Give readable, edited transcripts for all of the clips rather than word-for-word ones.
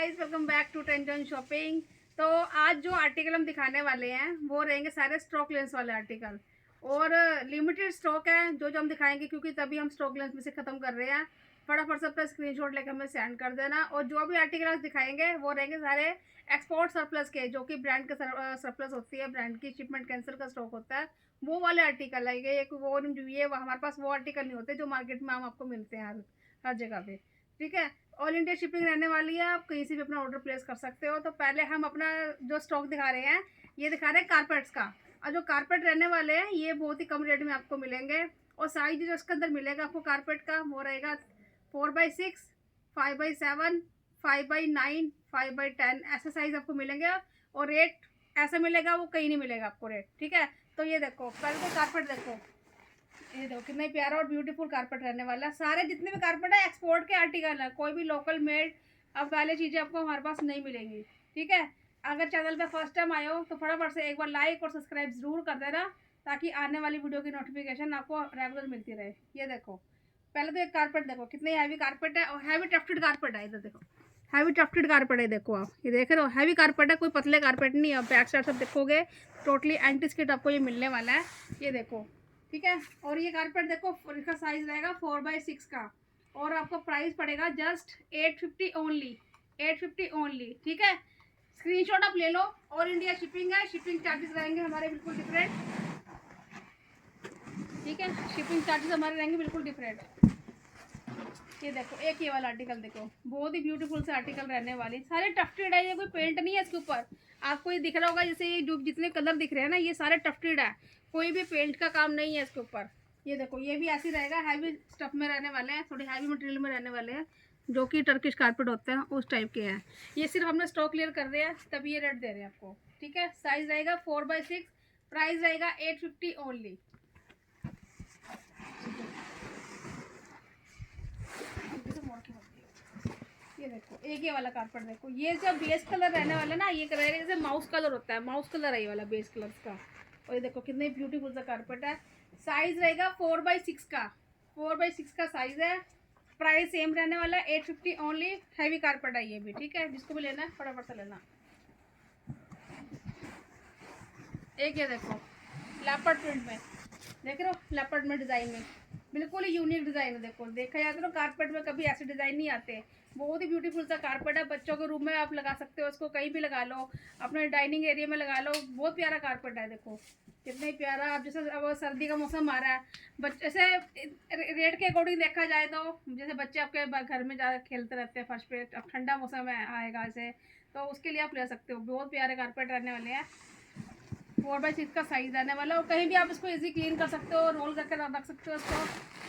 Guys, welcome back to टेंजन shopping. तो आज जो आर्टिकल हम दिखाने वाले हैं वो रहेंगे सारे स्टॉक लेंस वाले आर्टिकल और लिमिटेड स्टॉक है जो जो हम दिखाएंगे, क्योंकि तभी हम स्टॉक लेंस में से ख़त्म कर रहे हैं। फटाफट से अपना स्क्रीनशॉट लेकर हमें सेंड कर देना। और जो भी आर्टिकल आज दिखाएंगे वो रहेंगे सारे एक्सपोर्ट सरप्लस के, जो कि ब्रांड के सरप्लस होती है, ब्रांड की शिपमेंट कैंसिल का स्टॉक होता है, वो वाले आर्टिकल है। ये वो ये हमारे पास वो आर्टिकल नहीं होते जो मार्केट में हम आपको मिलते हैं हर जगह पे। ठीक है, ऑल इंडिया शिपिंग रहने वाली है, आप कहीं से भी अपना ऑर्डर प्लेस कर सकते हो। तो पहले हम अपना जो स्टॉक दिखा रहे हैं, ये दिखा रहे हैं कारपेट्स का। और जो कारपेट रहने वाले हैं ये बहुत ही कम रेट में आपको मिलेंगे। और साइज जो इसके अंदर मिलेगा आपको कारपेट का वो रहेगा 4x6, 5x7, 5x9, 5x10, ऐसे साइज आपको मिलेंगे। और रेट ऐसा मिलेगा, वो कहीं नहीं मिलेगा आपको रेट। ठीक है, तो ये देखो पहले तो कारपेट देखो, ये देखो कितना प्यारा और ब्यूटीफुल कारपेट रहने वाला है। सारे जितने भी कारपेट है एक्सपोर्ट के आर्टिकल है, कोई भी लोकल मेड अब वाले चीज़ें आपको हमारे पास नहीं मिलेंगी। ठीक है, अगर चैनल पे फर्स्ट टाइम आए हो तो फटाफट से एक बार लाइक और सब्सक्राइब जरूर कर देना, ताकि आने वाली वीडियो की नोटिफिकेशन आपको रेगुलर मिलती रहे। ये देखो पहले तो एक कारपेट देखो, कितनी हैवी कारपेट है और हैवी टफ्टेड कारपेट है। इधर देखो हैवी टफ्टेड कारपेट है, देखो आप ये देख रहे हो, हैवी कारपेट है, कोई पतले कारपेट नहीं है। बैक साइड सब देखोगे टोटली एंटी स्किट आपको ये मिलने वाला है। ये देखो ठीक है, और ये कारपेट देखो इसका साइज रहेगा 4x6 का, और आपको प्राइस पड़ेगा जस्ट 850 ओनली, 850 ओनली। ठीक है, स्क्रीनशॉट आप ले लो। ऑल इंडिया शिपिंग है, शिपिंग चार्जेस रहेंगे हमारे बिल्कुल डिफरेंट। ठीक है, शिपिंग चार्जेस हमारे रहेंगे बिल्कुल डिफरेंट। ये देखो एक ये वाला आर्टिकल देखो, बहुत ही ब्यूटीफुल से आर्टिकल रहने वाली, सारे टफ्टेड है, ये कोई पेंट नहीं है इसके ऊपर। आपको ये दिख रहा होगा जैसे ये जो जितने कलर दिख रहे हैं ना, ये सारे टफ्टेड है, कोई भी पेंट का काम नहीं है इसके ऊपर। ये देखो ये भी ऐसी रहेगा, हैवी स्टफ में रहने वाले हैं, थोड़े हैवी मटेरियल में रहने वाले हैं, जो कि टर्किश कारपेट होते हैं उस टाइप के हैं। ये सिर्फ हमने स्टॉक क्लियर कर रहे हैं तभी ये रेट दे रहे हैं आपको। ठीक है, साइज रहेगा 4x6, प्राइस रहेगा 850 ओनली। ये देखो एक ये वाला कारपेट देखो, ये जो बेस कलर रहने वाला ना, ये रहेगा जैसे माउस कलर होता है, माउस कलर है ये वाला बेस कलर का। और ये देखो कितने ब्यूटीफुल सा कारपेट है, साइज रहेगा 4x6 का, 4x6 का साइज है। प्राइस सेम रहने वाला है 850 ओनली। हैवी कारपेट है ये भी। ठीक है, जिसको भी लेना है फटाफट से लेना। एक ये देखो लेपर्ड प्रिंट में, देख रहे हो, लेपर्ड में डिज़ाइन में, बिल्कुल ही यूनिक डिज़ाइन है। देखो देखा जाए तो कारपेट में कभी ऐसे डिज़ाइन नहीं आते। बहुत ही ब्यूटीफुल सा कारपेट है, बच्चों के रूम में आप लगा सकते हो, उसको कहीं भी लगा लो, अपने डाइनिंग एरिया में लगा लो। बहुत प्यारा कारपेट है, देखो कितना ही प्यारा। अब जैसे अब सर्दी का मौसम आ रहा है, बच्चे से रेट के अकॉर्डिंग देखा जाए तो, जैसे बच्चे आपके घर में ज़्यादा खेलते रहते हैं फर्श पे, अब ठंडा मौसम आएगा ऐसे, तो उसके लिए आप ले सकते हो। बहुत प्यारे कारपेट रहने वाले हैं, 4x6 का साइज रहने वाला है, और कहीं भी आप इसको इजी क्लीन कर सकते हो, रोल करके रख सकते हो इसको।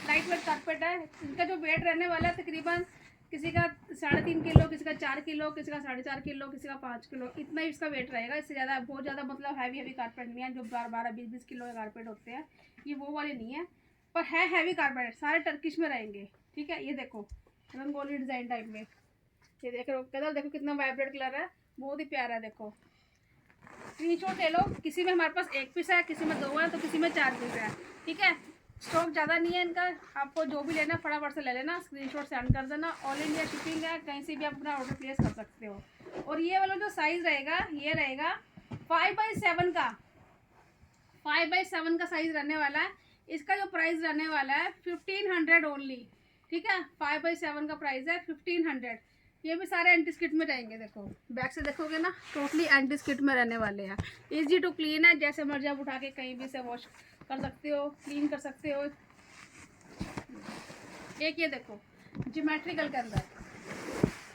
लाइट वेट कारपेट है। इनका जो वेट रहने वाला है तकरीबन किसी का 3.5 किलो, किसी का 4 किलो, किसी का 4.5 किलो, किसी का 5 किलो, इतना ही इसका वेट रहेगा। इससे ज़्यादा बहुत ज़्यादा मतलब हैवी कारपेट नहीं है, जो 12-20 किलो के कारपेट होते हैं, ये वो वाले नहीं है, पर है हैवी कारपेट, सारे टर्किश में रहेंगे। ठीक है, ये देखो रंगोली डिज़ाइन टाइप में, ये देख रहे हो कलर, देखो कितना वाइब्रेंट कलर है, बहुत ही प्यारा है। देखो स्क्रीनशॉट ले लो, किसी में हमारे पास 1 पीस है, किसी में 2 है, तो किसी में 4 पीस है। ठीक है, स्टॉक ज़्यादा नहीं है इनका, आपको जो भी लेना फटाफट से ले लेना, स्क्रीनशॉट सेंड कर देना। ऑल इंडिया शिपिंग है, कहीं से भी आप अपना ऑर्डर प्लेस कर सकते हो। और ये वाला जो साइज़ रहेगा ये रहेगा 5x7 का, 5x7 का साइज़ रहने वाला है। इसका जो प्राइस रहने वाला है 1500 ओनली। ठीक है, 5x7 का प्राइस है 1500। ये भी सारे एंटी स्किट में रहेंगे, देखो बैक से देखोगे ना, टोटली एंटी स्किट में रहने वाले हैं। इजी टू क्लीन है, जैसे मर्जी आप उठा के कहीं भी से वॉश कर सकते हो, क्लीन कर सकते हो। एक ये देखो ज्योमेट्रिकल के अंदर,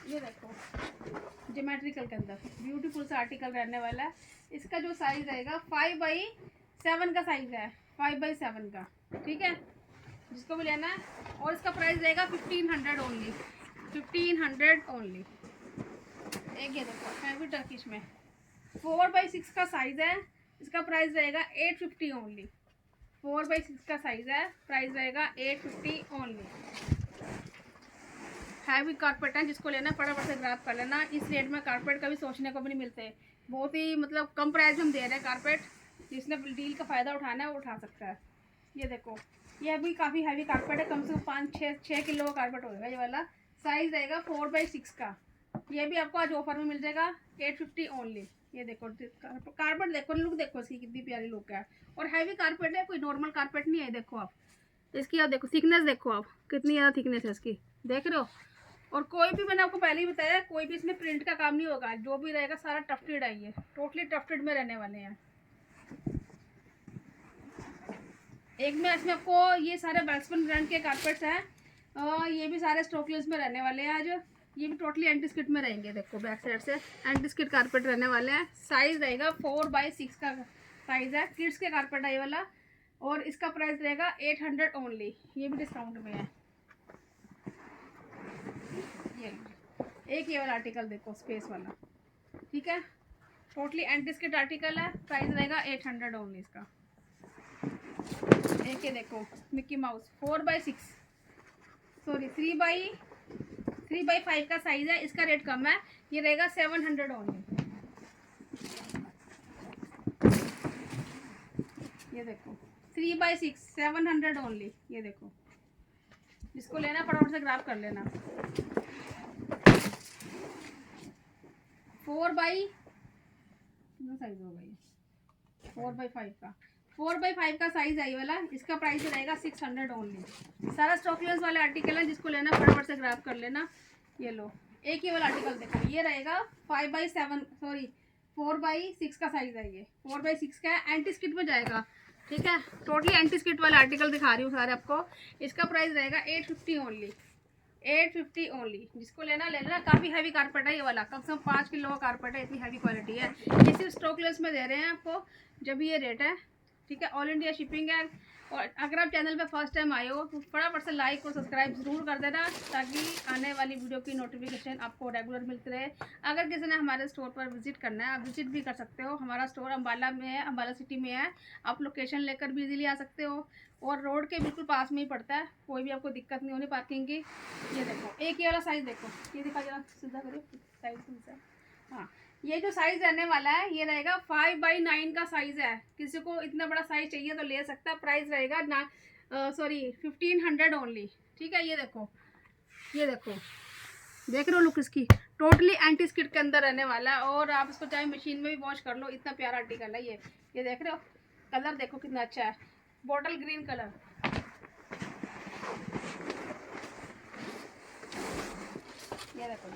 ये देखो ज्योमेट्रिकल के अंदर ब्यूटीफुल सा आर्टिकल रहने वाला है। इसका जो साइज रहेगा 5x7 का साइज है, 5x7 का। ठीक है, जिसको भी लेना है, और इसका प्राइस रहेगा 1500 ओनली, 1500 ओनली। एक ये देखो हैवी टर्किश में 4x6 का साइज है, इसका प्राइस रहेगा 850 ओनली। 4x6 का साइज है, प्राइस रहेगा 850 ओनली। हैवी कारपेट है, जिसको लेना फटाफट से ग्रैब कर लेना। इस रेट में कारपेट कभी सोचने को भी नहीं मिलते, बहुत ही मतलब कम प्राइस में हम दे रहे हैं कारपेट, जिसने डील का फ़ायदा उठाना है वो उठा सकता है। ये देखो ये भी काफ़ी हैवी कारपेट है, कम से कम 5-6 किलो का कारपेट होगा ये वाला। साइज रहेगा 4x6 का, ये भी आपको आज ऑफर में मिल जाएगा 850 ओनली। ये देखो कारपेट देखो, लुक देखो इसकी कितनी प्यारी लुक है। और हैवी कारपेट है, कोई नॉर्मल कारपेट नहीं है। देखो आप इसकी, आप देखो थिकनेस, देखो आप कितनी ज़्यादा थिकनेस है इसकी, देख रहे हो। और कोई भी, मैंने आपको पहले ही बताया, कोई भी इसमें प्रिंट का काम नहीं होगा, जो भी रहेगा सारा टफ्टेड है। ये टोटली टफ्टेड में रहने वाले हैं। एक में इसमें आपको ये सारे वेल्सपन ब्रांड के कारपेट्स हैं, ये भी सारे स्टॉकलेस में रहने वाले हैं आज। ये भी टोटली एंटी स्किट में रहेंगे। देखो बैक साइड से एंटी स्किट कारपेट रहने वाले हैं। साइज रहेगा 4x6 का साइज है, किड्स के कारपेट है ये वाला। और इसका प्राइस रहेगा 800 ओनली। ये भी डिस्काउंट में है। ये वाला आर्टिकल देखो, स्पेस वाला, ठीक है, टोटली एंटी स्किट आर्टिकल है। प्राइस रहेगा 800 ओनली इसका। एक ये देखो Mickey mouse 4x6, sorry 3x5 का साइज है। इसका रेट कम है, ये रहेगा 700 ओनली। ये देखो 3x6 700 ओनली। ये देखो, जिसको लेना फटाफट से ग्राब कर लेना। 4x साइज होगा ये, 4x5 का, 4x5 का साइज है ये वाला। इसका प्राइस रहेगा 600 ओनली। सारा स्टॉकलेस वाले आर्टिकल है, जिसको लेना फटाफट से ग्राब कर लेना। ये लो, एक ये वाला आर्टिकल देखो, ये रहेगा 5x7 सॉरी 4x6 का साइज है। ये 4x6 का है, एंटी स्किट में जाएगा, ठीक है। टोटली एंटी स्किट वाले आर्टिकल दिखा रही हूँ सारे आपको। इसका प्राइस रहेगा 850 ओनली, 850 ओनली। जिसको लेना ले लेना। काफ़ी हैवी कारपेट है ये वाला, कम से कम 5 किलो का कारपेट है, इतनी हैवी क्वालिटी है। ये सिर्फ स्टॉकलेस में दे रहे हैं आपको, जब ये रेट है, ठीक है। ऑल इंडिया शिपिंग है। और अगर आप चैनल पे फर्स्ट टाइम आए हो तो फटाफट से लाइक और सब्सक्राइब ज़रूर कर देना, ताकि आने वाली वीडियो की नोटिफिकेशन आपको रेगुलर मिलती रहे। अगर किसी ने हमारे स्टोर पर विजिट करना है, आप विजिट भी कर सकते हो। हमारा स्टोर अम्बाला में है, अम्बाला सिटी में है। आप लोकेशन लेकर भी इजीली आ सकते हो, और रोड के बिल्कुल पास में ही पड़ता है। कोई भी आपको दिक्कत नहीं होनी पार्किंग की। ये देखो एक ये वाला साइज़ देखो, ये दिखा जरा, सीधा करो साइज। हाँ, ये जो साइज रहने वाला है ये रहेगा 5x9 का साइज है। किसी को इतना बड़ा साइज चाहिए तो ले सकता है। प्राइस रहेगा 1500 ओनली, ठीक है। ये देखो, ये देखो, देख रहे हो लुक इसकी, टोटली एंटी स्किट के अंदर रहने वाला है। और आप इसको चाहे मशीन में भी वॉश कर लो, इतना प्यारा आर्टिकल है ये देख रहे हो। कलर देखो कितना अच्छा है, बॉटल ग्रीन कलर। ये देखो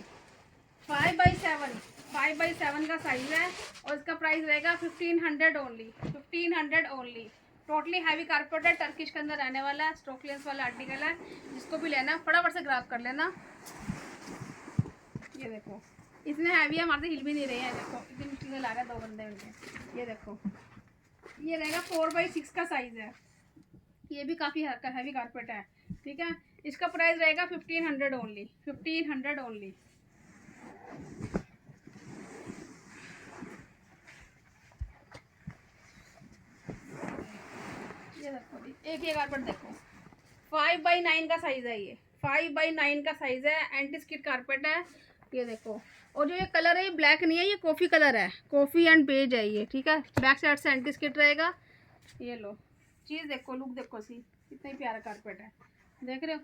5x7 का साइज है। और इसका प्राइस रहेगा 1500 only, 1500 only. Totally heavy carpet है, टर्किश के अंदर रहने वाला है, स्टॉकलेस वाला आर्टिकल है। जिसको भी लेना फटाफट से ग्राब कर लेना। ये देखो इतने हैवी है, हमारे से हिल भी नहीं रहे हैं। देखो इतनी मुश्किल से ला रहे 2 बंदे मिलके। ये देखो, ये रहेगा 4x6 का साइज है। ये भी काफ़ी हैवी कारपेट है, ठीक है। इसका प्राइस रहेगा 1500 ओनली, 1500 ओनली। ये देखो एक ये कारपेट देखो, 5x9 का साइज है। ये 5x9 का साइज है, एंटी स्किट कारपेट है। ये देखो, और जो ये कलर है ये ब्लैक नहीं है, ये कॉफ़ी कलर है, कॉफ़ी एंड बेज है ये, ठीक है। बैक साइड से एंटी स्किट रहेगा। ये लो चीज़ देखो, लुक देखो सी, कितना ही प्यारा कारपेट है, देख रहे हो।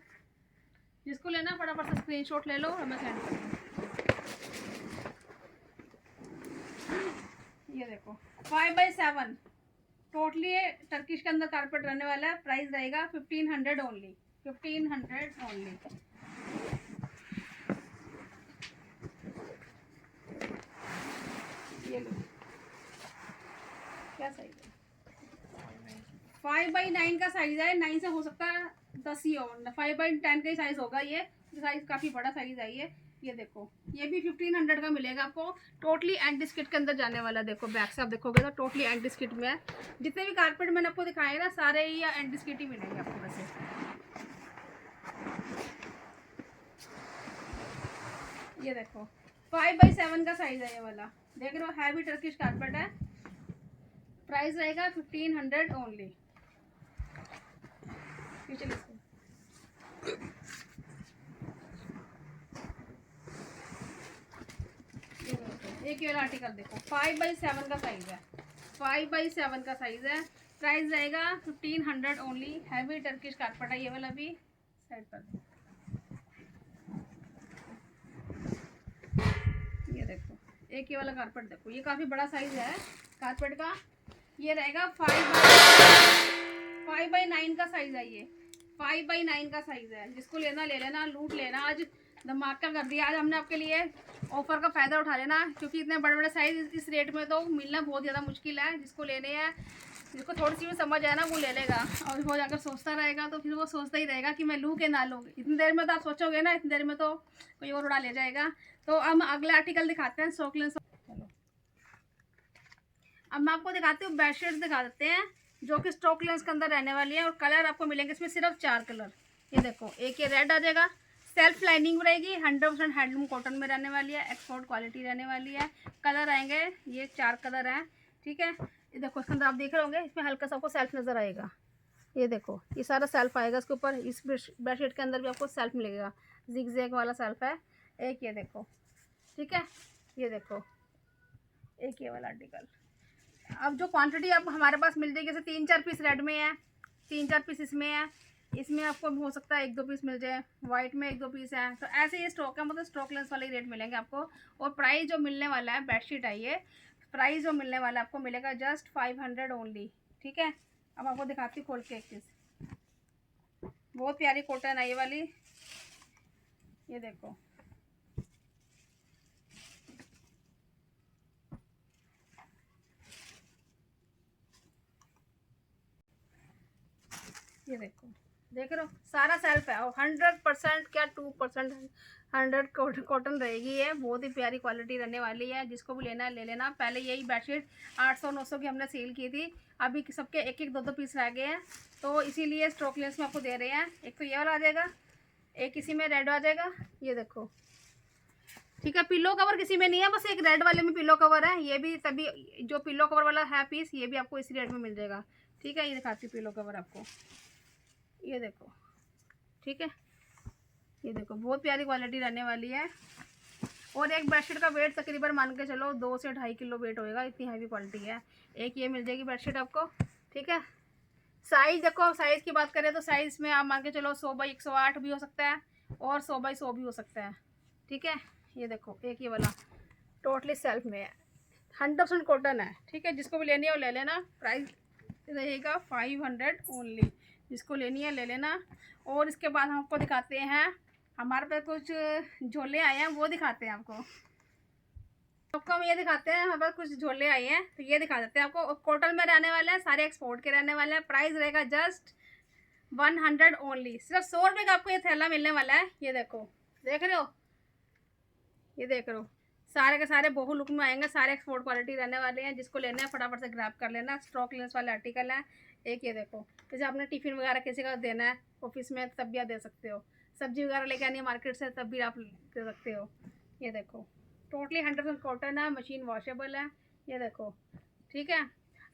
जिसको लेना फटाफट से स्क्रीनशॉट ले लो, हमें सेंड कर दो। ये देखो 5x7 टोटली टर्किश के अंदर कारपेट रहने वाला है। प्राइस रहेगा 1500 ओनली, 1500 ओनली। ये लो क्या साइज है, 5x9 का साइज है। 9 से हो सकता है 10 ही हो, 5x10 का ही साइज होगा। ये साइज काफ़ी बड़ा साइज है ये देखो, ये भी 1500 का मिलेगा आपको। टोटली एंटी स्किट के अंदर जाने वाला। देखो बैक से आप देखोगे तो टोटली एंटी स्किट में है। जितने भी कारपेट मैंने आपको दिखाए ना, सारे ही एंटी स्किट ही मिलेंगे आपको वैसे। ये देखो 5x7 का साइज है ये वाला, देख रहे हो, हैवी टर्किश कारपेट है। प्राइस रहेगा 1500 ओनली। एक ये वाला आर्टिकल देखो, 5x7 का साइज है, 5x7 का साइज है। प्राइस रहेगा 1500 ओनली। हैवी टर्किश कारपेट है ये वाला भी। साइड कर दो। एक ये वाला कारपेट देखो, ये काफ़ी बड़ा साइज़ है कारपेट का। ये रहेगा 5x9 का साइज़ है। ये 5x9 का साइज़ है। जिसको लेना ले लेना, लूट लेना। आज धमाका कर दिया आज हमने आपके लिए, ऑफ़र का फ़ायदा उठा लेना, क्योंकि इतने बड़े बड़े साइज़ इस रेट में तो मिलना बहुत ज़्यादा मुश्किल है। जिसको लेने हैं, जिसको थोड़ी सी भी समझ आए ना, वो ले लेगा। और वो अगर सोचता रहेगा तो फिर वो सोचता ही रहेगा कि मैं लूँ कि ना लूँ। इतनी देर में तो आप सोचोगे ना, इतनी देर में तो कोई और उड़ा ले जाएगा। तो हम अगला आर्टिकल दिखाते हैं, स्टॉकलेंस। चलो अब मैं आपको दिखाती हूँ, बेडशीट दिखा देते हैं जो कि स्टॉकलेंस के अंदर रहने वाली है। और कलर आपको मिलेंगे इसमें सिर्फ 4 कलर। ये देखो, एक ये रेड आ जाएगा, सेल्फ लाइनिंग रहेगी, 100% हैंडलूम कॉटन में रहने वाली है, एक्सपोर्ट क्वालिटी रहने वाली है। कलर आएंगे, ये 4 कलर हैं, ठीक है। ये देखो, इसके अंदर आप देख रहे होंगे, इसमें हल्का सा आपको सेल्फ नज़र आएगा। ये देखो, ये सारा सेल्फ आएगा इसके ऊपर। इस बेडशीट के अंदर भी आपको सेल्फ मिलेगा, जिग जैग वाला सेल्फ है। एक ये देखो, ठीक है। ये देखो, एक ये वाला आर्टिकल। अब जो क्वांटिटी आपको हमारे पास मिल जाएगी, जैसे 3-4 पीस रेड में है, 3-4 पीस इसमें है, इसमें आपको हो सकता है 1-2 पीस मिल जाए, वाइट में 1-2 पीस है। तो ऐसे ये स्टॉक है, मतलब स्टॉक लेंस वाले रेट मिलेंगे आपको। और प्राइस जो मिलने वाला है, बेडशीट है ये, प्राइस जो मिलने वाला है आपको मिलेगा जस्ट 500 ओनली, ठीक है। अब आपको दिखाती हूँ खोल के एक पीस। बहुत प्यारी कॉटन है ये वाली। ये देखो, ये देखो, देख रहे हो, सारा सेल्फ है। और 100% क्या 2% 100 कॉटन रहेगी ये। बहुत ही प्यारी क्वालिटी रहने वाली है। जिसको भी लेना है ले लेना। पहले यही बेडशीट 800-900 की हमने सेल की थी, अभी सबके 1-1 2-2 पीस रह गए हैं, तो इसीलिए स्टॉक लेंस में आपको दे रहे हैं। एक तो ये वाला आ जाएगा, एक इसी में रेड आ जाएगा। ये देखो, ठीक है। पिलो कवर किसी में नहीं है, बस एक रेड वाले में पिलो कवर है। ये भी तभी, जो पिलो कवर वाला है पीस, ये भी आपको इसी रेट में मिल जाएगा, ठीक है। ये दिखाती हूँ पिलो कवर आपको, ये देखो, ठीक है। ये देखो, बहुत प्यारी क्वालिटी रहने वाली है। और एक बेडशीट का वेट तकरीबन मान के चलो 2 से 2.5 किलो वेट होएगा, इतनी हैवी क्वालिटी है। एक ये मिल जाएगी बेडशीट आपको, ठीक है। साइज़ देखो, साइज़ की बात करें तो साइज़ में आप मान के चलो 100x108 भी हो सकता है, और 100x100 भी हो सकता है, ठीक है। ये देखो, एक ये वाला टोटली सेल्फ में है, 100% कॉटन है, ठीक है। जिसको भी लेनी है वो ले लेना। प्राइस रहेगा 500 ओनली। जिसको लेनी है ले लेना। और इसके बाद हम आपको दिखाते हैं, हमारे पास कुछ झोले आए हैं, वो दिखाते हैं आपको। आपको हम ये दिखाते हैं, हमारे पास कुछ झोले आए हैं, तो ये दिखा देते हैं आपको। कॉटन में रहने वाले हैं, सारे एक्सपोर्ट के रहने वाले हैं। प्राइस रहेगा जस्ट 100 ओनली। सिर्फ 100 रुपये का आपको ये थैला मिलने वाला है। ये देखो, देख रहे हो, ये देख रहे हो, सारे के सारे बहु लुक में आएंगे, सारे एक्सपोर्ट क्वालिटी रहने वाले हैं। जिसको लेना है फटाफट से ग्रैब कर लेना, स्टॉक लेंस वाले आर्टिकल हैं। एक ये देखो, जैसे आपने टिफ़िन वगैरह किसी का देना है ऑफिस में, तब भी आप दे सकते हो। सब्जी वगैरह लेके आनी है मार्केट से, तब भी आप दे सकते हो। ये देखो, टोटली 100% कॉटन है, मशीन वॉशेबल है। ये देखो, ठीक है।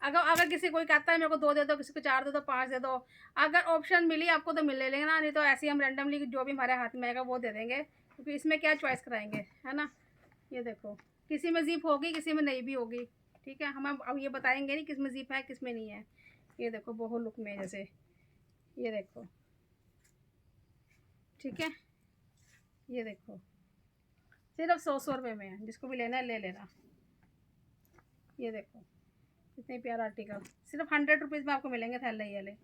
अगर अगर किसी कोई कहता है मेरे को 2 दे दो, किसी को 4 दे दो, 5 दे दो, अगर ऑप्शन मिली आपको तो मिल ले लेना, नहीं तो ऐसे ही हम रैंडमली जो भी हमारे हाथ में आएगा वो दे देंगे, क्योंकि इसमें क्या चॉइस कराएंगे, है ना। ये देखो, किसी में ज़िप होगी, किसी में नहीं भी होगी, ठीक है। हम अब ये बताएंगे नहीं किस में ज़िप है किस में नहीं है। ये देखो, बहुत लुक में जैसे, ये देखो, ठीक है। ये देखो, सिर्फ 100 रुपये में है। जिसको भी लेना है ले लेना। ये देखो, इतने प्यारा आर्टिकल, सिर्फ 100 रुपीज़ में आपको मिलेंगे थैले ये वाले।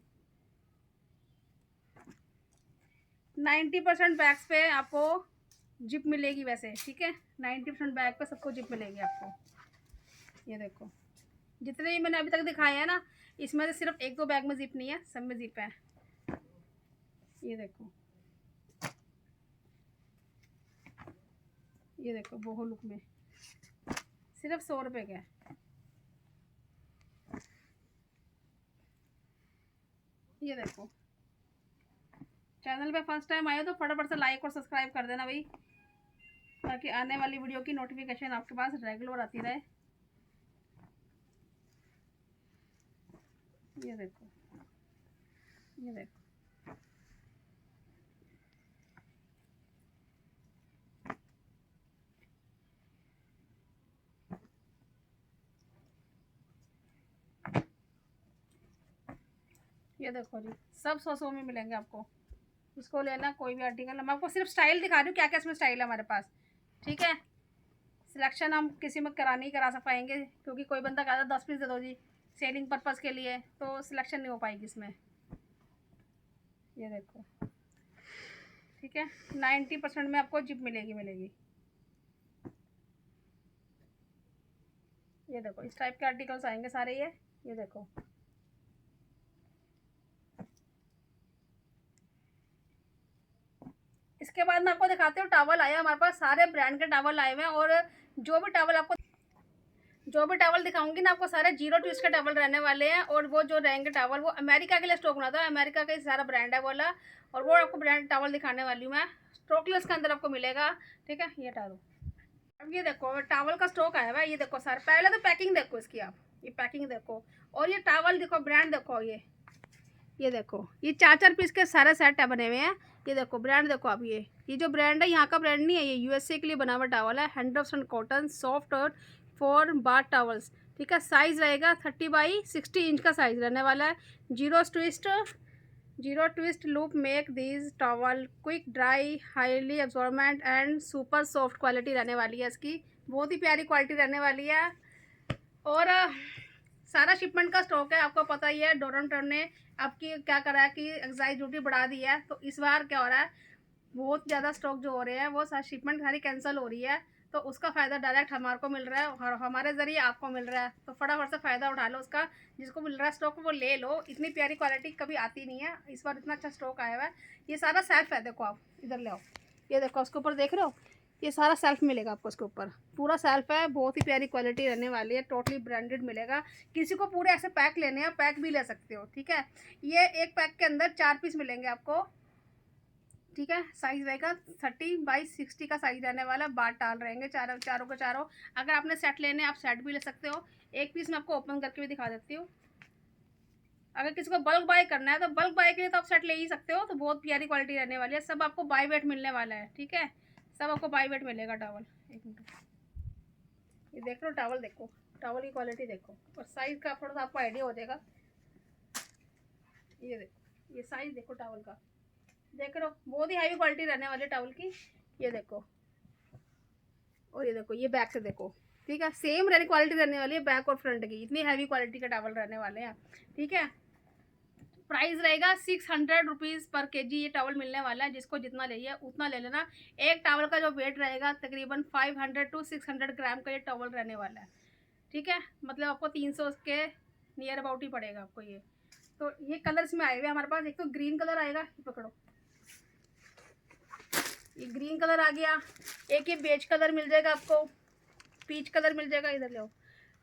90% बैग्स पे आपको जिप मिलेगी वैसे, ठीक है। 90% बैग पे सबको जिप मिलेगी आपको। ये देखो, जितने भी मैंने अभी तक दिखाए हैं ना, इसमें से सिर्फ 1-2 बैग में जिप नहीं है, सब में जिप है। ये देखो, ये देखो, बहुत लुक में, सिर्फ 100 रुपये का है। ये देखो, चैनल पे फर्स्ट टाइम आए हो तो फटाफट से लाइक और सब्सक्राइब कर देना भाई, ताकि आने वाली वीडियो की नोटिफिकेशन आपके पास रेगुलर आती रहे। ये देखो, ये देखो, ये देखो जी, सब 100 में मिलेंगे आपको। इसको लेना कोई भी आर्टिकल। मैं आपको सिर्फ स्टाइल दिखा रही हूँ क्या क्या इसमें स्टाइल है हमारे पास, ठीक है। सिलेक्शन हम किसी में नहीं करा पाएंगे, क्योंकि कोई बंदा कहता 10 पीस दे दो जी सेलिंग पर्पज़ के लिए, तो सिलेक्शन नहीं हो पाएगी इसमें। ये देखो, ठीक है, 90% में आपको जिप मिलेगी। ये देखो, इस टाइप के आर्टिकल्स आएंगे सारे। ये देखो, इसके बाद मैं आपको दिखाती हूँ टावल आया हमारे पास, सारे ब्रांड के टावल आए हुए हैं। और जो भी टावल दिखाऊंगी ना आपको, सारे जीरो ट्विस्ट के टावल रहने वाले हैं। और वो जो रहेंगे टावल, वो अमेरिका के लिए स्टॉक बना था, अमेरिका का सारा ब्रांड है वाला। और वो आपको ब्रांड टावल दिखाने वाली हूँ मैं, स्टॉकलेस के अंदर आपको मिलेगा, ठीक है। ये टावल, अब ये देखो टावल का स्टॉक आया हुआ है। ये देखो सर, पहले तो पैकिंग देखो इसकी आप, ये पैकिंग देखो, और ये टावल देखो, ब्रांड देखो। ये देखो, ये 4-4 पीस के सारे सेट है बने हुए हैं। ये देखो ब्रांड देखो आप, ये जो ब्रांड है यहाँ का ब्रांड नहीं है, ये यूएसए के लिए बना हुआ टावल है। 100% कॉटन, सॉफ्ट और फॉर बाथ टावल्स, ठीक है। साइज़ रहेगा 30x60 इंच का साइज़ रहने वाला है। Zero twist loop make these towel quick dry, highly absorbent and super soft quality रहने वाली है इसकी। बहुत ही प्यारी क्वालिटी रहने वाली है। और सारा शिपमेंट का स्टॉक है, आपको पता ही है डोनाल्ड ट्रम्प ने आपकी क्या करा है कि एक्साइज ड्यूटी बढ़ा दी है। तो इस बार क्या हो रहा है, बहुत ज़्यादा स्टॉक जो हो रहे हैं, वो सारी शिपमेंट सारी कैंसिल हो रही है। तो उसका फ़ायदा डायरेक्ट हमारे को मिल रहा है और हमारे ज़रिए आपको मिल रहा है। तो फटाफट से फ़ायदा उठा लो उसका, जिसको मिल रहा है स्टॉक वो ले लो। इतनी प्यारी क्वालिटी कभी आती नहीं है, इस बार इतना अच्छा स्टॉक आया हुआ है। ये सारा सेल्फ है, देखो आप इधर ले आओ, ये देखो उसके ऊपर देख रहे हो, ये सारा सेल्फ मिलेगा आपको, इसके ऊपर पूरा सेल्फ है। बहुत ही प्यारी क्वालिटी रहने वाली है, टोटली ब्रांडेड मिलेगा। किसी को पूरे ऐसे पैक लेने हैं, पैक भी ले सकते हो, ठीक है। ये एक पैक के अंदर 4 पीस मिलेंगे आपको, ठीक है। साइज रहेगा 30x60 का साइज रहने वाला। बात टाल रहेंगे चारों के चारों। अगर आपने सेट लेने आप सेट भी ले सकते हो। एक पीस मैं आपको ओपन करके भी दिखा देती हूँ। अगर किसी को बल्क बाय करना है तो बल्क बाय के लिए तो आप सेट ले ही सकते हो। तो बहुत प्यारी क्वालिटी रहने वाली है, सब आपको बाय वेट मिलने वाला है, ठीक है। सब आपको बाय वेट मिलेगा टावल। एक मिनट, ये देख लो टावल, देखो टावल की क्वालिटी देखो, और साइज का थोड़ा सा आपको आइडिया हो जाएगा। ये देखो, ये साइज देखो टावल का, देख रहे हो, बहुत ही हैवी क्वालिटी रहने वाली टावल की। ये देखो, और ये देखो, ये बैक से देखो, ठीक है। सेम रहने क्वालिटी रहने वाली है बैक और फ्रंट की, इतनी हैवी क्वालिटी के टावल रहने वाले हैं, ठीक है। प्राइस रहेगा 600 रुपीज़ पर केजी ये टावल मिलने वाला है। जिसको जितना चाहिए उतना ले लेना। एक टावल का जो वेट रहेगा तकरीबन 500 to 600 ग्राम का ये टावल रहने वाला है, ठीक है। मतलब आपको 300 के नियर अबाउट ही पड़ेगा आपको ये। तो ये कलर्स में आए हुए हमारे पास, एक तो ग्रीन कलर आएगा, पकड़ो, ये ग्रीन कलर आ गया। एक ये बेज कलर मिल जाएगा आपको, पीच कलर मिल जाएगा, इधर ले आओ,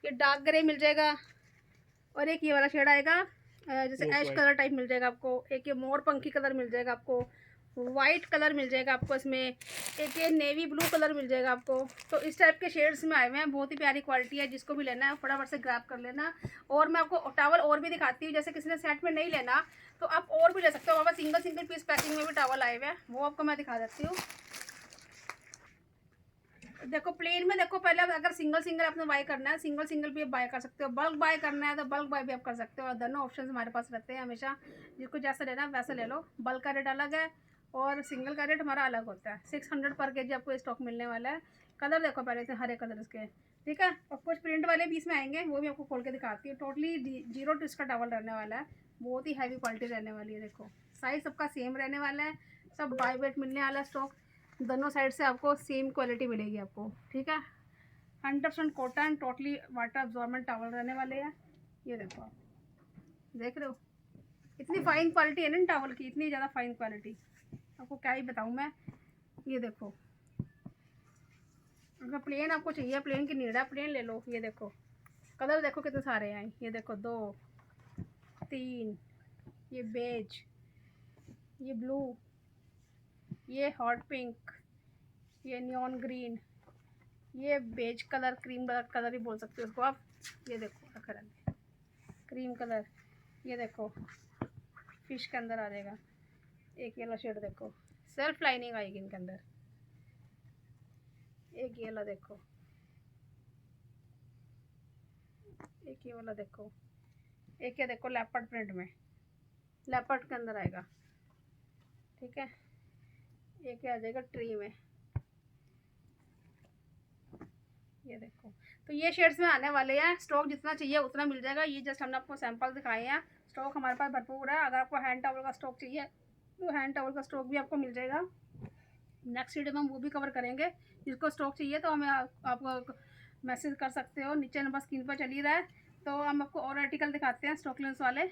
ये डार्क ग्रे मिल जाएगा। और एक ये वाला शेड आएगा जैसे ऐश कलर टाइप मिल जाएगा आपको। एक ये मोर पंखी कलर मिल जाएगा आपको, वाइट कलर मिल जाएगा आपको इसमें। एक ये नेवी ब्लू कलर मिल जाएगा आपको। तो इस टाइप के शेड्स में आए हुए हैं, बहुत ही प्यारी क्वालिटी है। जिसको भी लेना है फटाफट से ग्रैब कर लेना। और मैं आपको टावल और भी दिखाती हूँ, जैसे किसी ने सेट में नहीं लेना तो आप और भी ले सकते हो। वहाँ पर सिंगल पीस पैकिंग में भी टावल आए हुए हैं, वो आपको मैं दिखा देती हूँ। देखो प्लेन में देखो, पहले अगर सिंगल आपने बाय करना है सिंगल भी आप बाय कर सकते हो। बल्क बाय करना है तो बल्क बाय भी आप कर सकते हो। दोनों ऑप्शन हमारे पास रहते हैं हमेशा, जिसको जैसा लेना है वैसे ले लो। बल्क का रेट अलग है और सिंगल का रेट हमारा अलग होता है। 600 पर केजी आपको स्टॉक मिलने वाला है। कलर देखो पहले से, हरे कलर इसके, ठीक है। और कुछ प्रिंट वाले भी इसमें आएंगे, वो भी आपको खोल के दिखाती हूँ। टोटली जीरो ट्विस्ट का टावल रहने वाला है, बहुत ही हैवी क्वालिटी रहने वाली है। देखो साइज सबका सेम रहने वाला है, सब बाय वेट मिलने वाला स्टॉक। दोनों साइड से आपको सेम क्वालिटी मिलेगी आपको, ठीक है। 100% cotton, totally water absorbent towel रहने वाले हैं। ये देखो आप देख रहे हो, इतनी फाइन क्वालिटी है ना टावल की, इतनी ज़्यादा फाइन क्वालिटी, आपको क्या ही बताऊँ मैं। ये देखो, अगर प्लेन आपको चाहिए, प्लेन की नीड है, प्लेन ले लो। ये देखो कलर देखो कितने सारे हैं। ये देखो 2 3, ये बेज, ये ब्लू, ये हॉट पिंक, ये नियॉन ग्रीन, ये बेज कलर, क्रीम कलर ही बोल सकते हो उसको आप। ये देखो रखा है क्रीम कलर। ये देखो फिश के अंदर आ जाएगा। एक येलो शेड देखो, सेल्फ लाइनिंग आएगी इनके अंदर। एक ये वाला देखो, एक ये वाला देखो, एक ये देखो लेपर्ड प्रिंट में, लेपर्ड के अंदर आएगा, ठीक है। एक आ जाएगा ट्री में, ये देखो, तो ये शेड्स में आने वाले हैं। स्टॉक जितना चाहिए उतना मिल जाएगा। ये जस्ट हमने आपको सैंपल दिखाए हैं। स्टॉक हमारे पास भरपूर है। अगर आपको हैंड टॉवल का स्टॉक चाहिए तो हैंड टॉवल का स्टॉक भी आपको मिल जाएगा। नेक्स्ट वीडियो में हम वो भी कवर करेंगे। जिसको स्टॉक चाहिए तो हमें आपको मैसेज कर सकते हो, नीचे नंबर स्क्रीन पर चल ही रहा है। तो हम आपको और आर्टिकल दिखाते हैं स्टॉक लेंस वाले।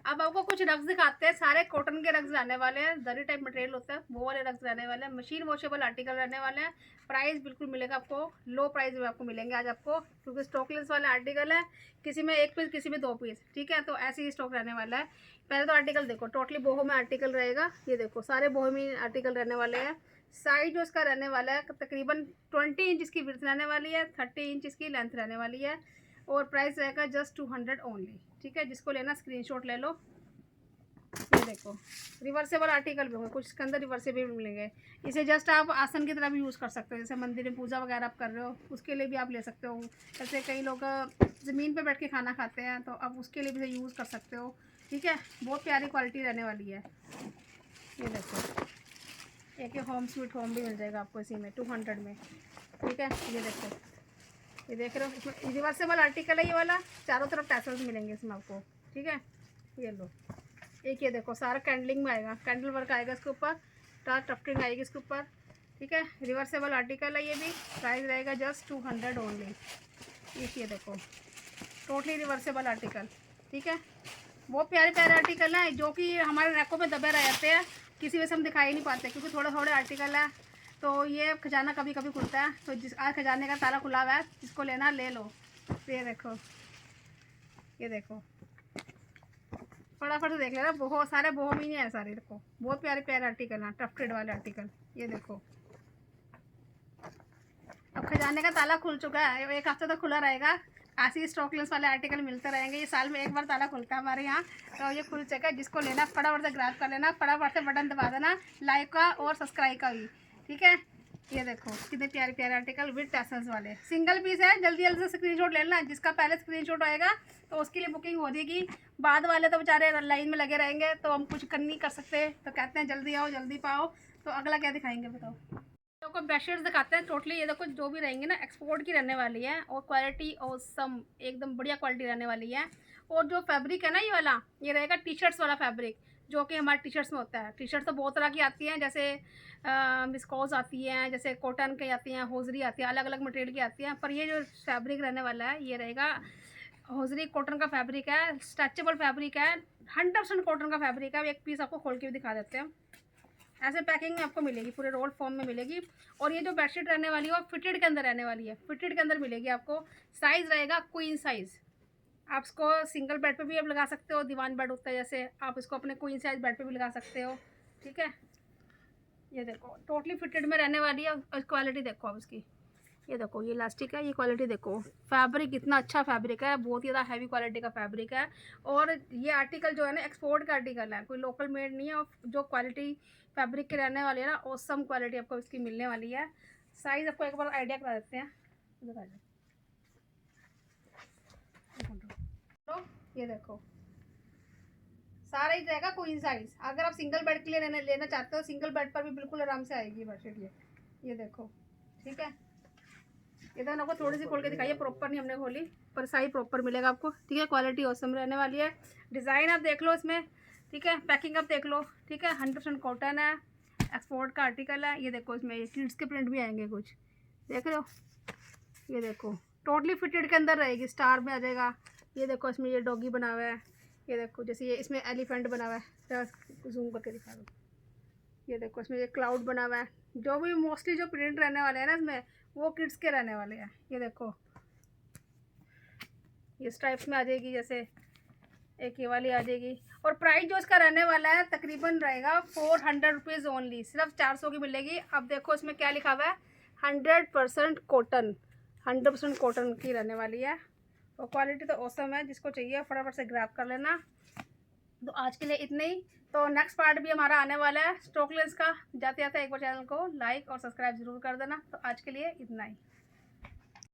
अब आपको कुछ रग्स दिखाते हैं। सारे कॉटन के रग्स रहने वाले हैं। दरी टाइप मटेरियल होता है, वो वाले रग्स रहने वाले हैं। मशीन वॉशेबल आर्टिकल रहने वाले हैं। प्राइस बिल्कुल मिलेगा आपको लो प्राइस में आपको मिलेंगे आज आपको, क्योंकि स्टॉकलेस वाले आर्टिकल है। किसी में 1 पीस, किसी में 2 पीस, ठीक है। तो ऐसे ही स्टॉक रहने वाला है। पहले तो आर्टिकल देखो, टोटली बोहो में आर्टिकल रहेगा। ये देखो सारे बोहो में आर्टिकल रहने वाले हैं। साइज जो इसका रहने वाला है तकरीबन 20 इंच इसकी विड्थ रहने वाली है, 30 इंच इसकी लेंथ रहने वाली है। और प्राइस रहेगा जस्ट 200 ओनली, ठीक है। जिसको लेना स्क्रीनशॉट ले लो। ये देखो रिवर्सेबल आर्टिकल भी होंगे, कुछ इसके अंदर रिवर्सेबल भी मिलेंगे। इसे जस्ट आप आसन की तरह भी यूज़ कर सकते हो। जैसे मंदिर में पूजा वगैरह आप कर रहे हो उसके लिए भी आप ले सकते हो। जैसे कई लोग ज़मीन पे बैठ के खाना खाते हैं तो आप उसके लिए भी इसे यूज़ कर सकते हो, ठीक है। बहुत प्यारी क्वालिटी रहने वाली है। ये देखो एक होम स्वीट होम भी मिल जाएगा आपको इसी में 200 में, ठीक है। ये देखो, ये देख रहे हो, इसमें रिवर्सेबल आर्टिकल है ये वाला। चारों तरफ टैसल्स मिलेंगे इसमें आपको, ठीक है। ये लो, एक ये देखो सारा कैंडलिंग में आएगा, कैंडल वर्क आएगा इसके ऊपर, टफ्टिंग आएगी इसके ऊपर, ठीक है। रिवर्सेबल आर्टिकल है ये भी। प्राइस रहेगा जस्ट 200 ओनली। ये देखो टोटली रिवर्सेबल आर्टिकल, ठीक है। बहुत प्यारे प्यारे आर्टिकल हैं जो कि हमारे रैकों पे दबे रह जाते हैं, किसी वजह से हम दिखाई नहीं पाते क्योंकि थोड़े थोड़े आर्टिकल है। तो ये खजाना कभी कभी खुलता है, तो जिस आज खजाने का ताला खुला हुआ है, जिसको लेना ले लो। ये देखो, ये देखो फटाफट से देख लेना। बहुत सारे बोहो में नहीं है सारे। देखो बहुत प्यारे प्यारे आर्टिकल हैं, टफ्टेड वाले आर्टिकल। ये देखो अब खजाने का ताला खुल चुका है, 1 हफ्ते तक खुला रहेगा। ऐसे स्टॉकलेस वाले आर्टिकल मिलते रहेंगे। ये साल में 1 बार ताला खुलता है हमारे यहाँ, तो ये खुल चुका है। जिसको लेना फटाफट से ग्रैब कर लेना, फटाफट से बटन दबा देना लाइक का और सब्सक्राइब का भी, ठीक है। ये देखो कितने प्यारे प्यारे आर्टिकल विद टैसल्स वाले, सिंगल पीस है। जल्दी जल्दी से स्क्रीनशॉट ले लेना। जिसका पहले स्क्रीनशॉट आएगा तो उसके लिए बुकिंग हो जाएगी। बाद वाले तो बेचारे लाइन में लगे रहेंगे, तो हम कुछ कर नहीं कर सकते। तो कहते हैं जल्दी आओ जल्दी पाओ। तो अगला क्या दिखाएंगे बताओ। देखो बेडशीट्स दिखाते हैं टोटली। ये देखो जो भी रहेंगे ना एक्सपोर्ट की रहने वाली है, और क्वालिटी ऑसम एकदम बढ़िया क्वालिटी रहने वाली है। और जो फैब्रिक है ना ये वाला, ये रहेगा टी शर्ट्स वाला फैब्रिक, जो कि हमारे टी शर्ट्स में होता है। टी शर्ट तो बहुत तरह की आती हैं, जैसे विस्कोस आती हैं, जैसे कॉटन की आती हैं, होजरी आती है, अलग अलग मटेरियल की आती हैं। पर ये जो फैब्रिक रहने वाला है ये रहेगा होजरी कॉटन का फैब्रिक है, स्ट्रेचेबल फैब्रिक है, 100% कॉटन का फैब्रिक है। एक पीस आपको खोल के भी दिखा देते हैं। ऐसे पैकिंग में आपको मिलेगी, पूरे रोल फॉर्म में मिलेगी। और ये जो बेडशीट रहने वाली है वो फिटेड के अंदर रहने वाली है, फिटेड के अंदर मिलेगी आपको। साइज़ रहेगा क्वीन साइज़। आप इसको सिंगल बेड पे भी आप लगा सकते हो, दीवान बेड होता है जैसे, आप इसको अपने क्वीन साइज बेड पे भी लगा सकते हो, ठीक है। ये देखो टोटली फिटेड में रहने वाली है। और क्वालिटी देखो आप इसकी, ये देखो ये इलास्टिक है, ये क्वालिटी देखो। फैब्रिक इतना अच्छा फैब्रिक है, बहुत ही ज़्यादा हैवी क्वालिटी का फैब्रिक है। और ये आर्टिकल जो है ना एक्सपोर्ट का आर्टिकल है, कोई लोकल मेड नहीं है। और जो क्वालिटी फैब्रिक के रहने वाली है ना, ऑसम क्वालिटी आपको इसकी मिलने वाली है। साइज़ आपको एक बार आइडिया करा देते हैं। तो ये देखो सारा ही रहेगा क्वीन साइज। अगर आप सिंगल बेड के लिए लेना चाहते हो, सिंगल बेड पर भी बिल्कुल आराम से आएगी बेडशीट ये देखो, ठीक है। ये तो आपको थोड़ी सी खोल के दिखाइए, प्रॉपर नहीं हमने खोली, पर साइज प्रॉपर मिलेगा आपको, ठीक है। क्वालिटी औसम रहने वाली है। डिज़ाइन आप देख लो इसमें, ठीक है। पैकिंग आप देख लो, ठीक है। 100% कॉटन है, एक्सपोर्ट का आर्टिकल है। ये देखो इसमें किड्स के प्रिंट भी आएंगे कुछ, देख रहे हो। ये देखो टोटली फिटेड के अंदर रहेगी, स्टार में आ जाएगा। ये देखो इसमें ये डॉगी बना हुआ है। ये देखो जैसे ये इसमें एलिफेंट बना हुआ है, जूम करके दिखा दो। ये देखो इसमें ये क्लाउड बना हुआ है। जो भी मोस्टली जो प्रिंट रहने वाले हैं ना इसमें, वो किड्स के रहने वाले हैं। ये देखो ये स्ट्राइप्स में आ जाएगी, जैसे एक ये वाली आ जाएगी। और प्राइस जो इसका रहने वाला है तकरीबन रहेगा 400 रुपीज़ ओनली, सिर्फ 400 की मिलेगी। अब देखो इसमें क्या लिखा हुआ है, 100% कॉटन, 100% कॉटन की रहने वाली है। और क्वालिटी तो औसम है, जिसको चाहिए फटाफट से ग्रैब कर लेना। तो आज के लिए इतना ही। तो नेक्स्ट पार्ट भी हमारा आने वाला है स्टॉक लेंस का। जाते जाते एक बार चैनल को लाइक और सब्सक्राइब जरूर कर देना। तो आज के लिए इतना ही।